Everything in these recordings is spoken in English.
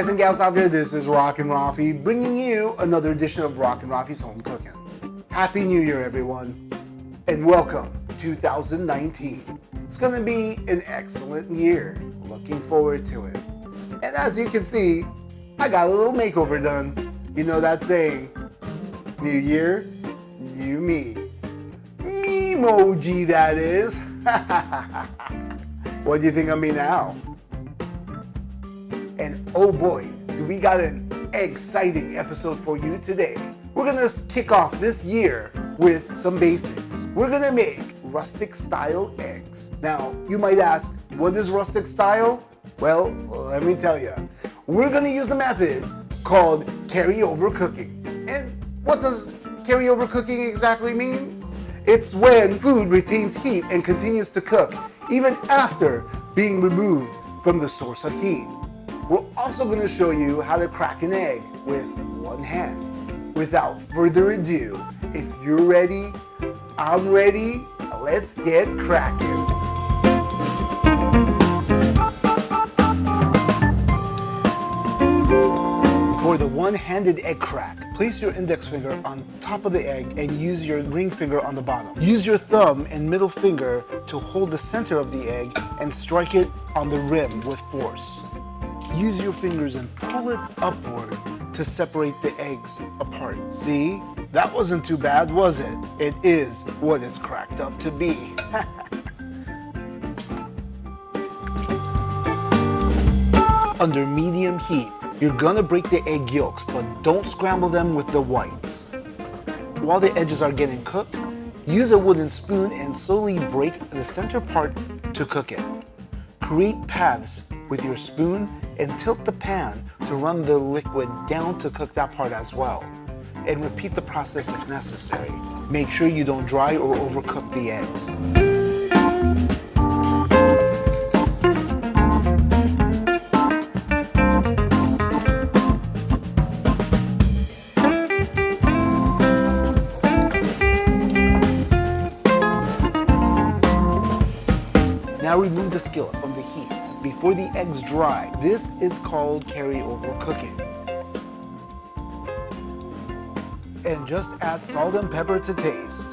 guys and gals out there, this is RockinRaffi bringing you another edition of RockinRaffi's Home Cooking. Happy New Year, everyone, and welcome 2019. It's going to be an excellent year. Looking forward to it. And as you can see, I got a little makeover done. You know that saying, new year, new me. Memoji, that is. What do you think of me now? And oh boy, do we got an exciting episode for you today. We're gonna kick off this year with some basics. We're gonna make rustic style eggs. Now, you might ask, what is rustic style? Well, let me tell you. We're gonna use a method called carryover cooking. And what does carryover cooking exactly mean? It's when food retains heat and continues to cook even after being removed from the source of heat. We're also going to show you how to crack an egg with one hand. Without further ado, if you're ready, I'm ready, let's get cracking. For the one-handed egg crack, place your index finger on top of the egg and use your ring finger on the bottom. Use your thumb and middle finger to hold the center of the egg and strike it on the rim with force. Use your fingers and pull it upward to separate the eggs apart. See? That wasn't too bad, was it? It is what it's cracked up to be. Under medium heat, you're gonna break the egg yolks, but don't scramble them with the whites. While the edges are getting cooked, use a wooden spoon and slowly break the center part to cook it. Create paths with your spoon and tilt the pan to run the liquid down to cook that part as well. And repeat the process if necessary. Make sure you don't dry or overcook the eggs. Now remove the skillet from the heat before the eggs dry. This is called carryover cooking. And just add salt and pepper to taste.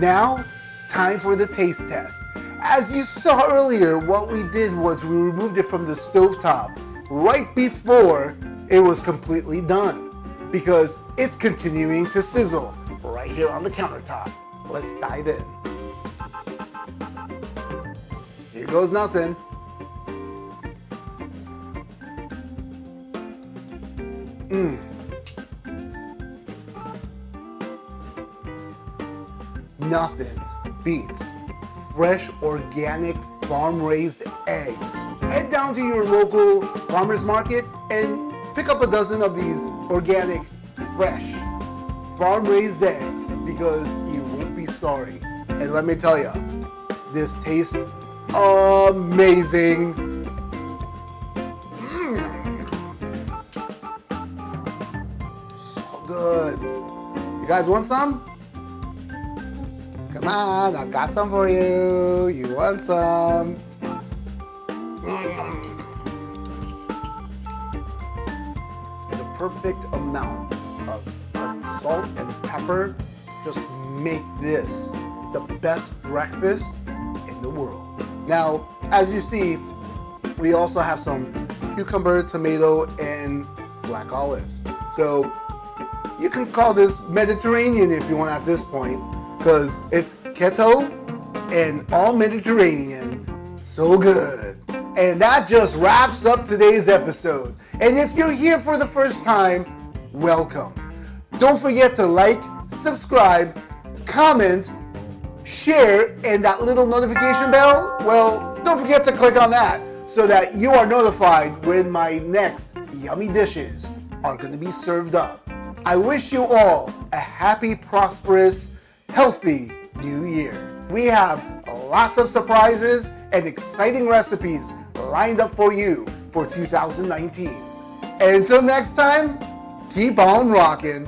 Now, time for the taste test. As you saw earlier, what we did was we removed it from the stovetop right before it was completely done, because it's continuing to sizzle right here on the countertop. Let's dive in. Here goes nothing. Nothing beats fresh, organic, farm-raised eggs. Head down to your local farmer's market and pick up a dozen of these organic, fresh, farm-raised eggs, because you won't be sorry. And let me tell you, this tastes amazing. So good. You guys want some? Come on, I've got some for you. You want some? The perfect amount of salt and pepper just make this the best breakfast in the world. Now, as you see, we also have some cucumber, tomato, and black olives. So you can call this Mediterranean if you want at this point, because it's keto and all Mediterranean. So good. And that just wraps up today's episode. And if you're here for the first time, welcome. Don't forget to like, subscribe, comment, share, and that little notification bell, well, don't forget to click on that so that you are notified when my next yummy dishes are going to be served up. I wish you all a happy, prosperous, healthy new year. We have lots of surprises and exciting recipes lined up for you for 2019. And until next time, keep on rocking.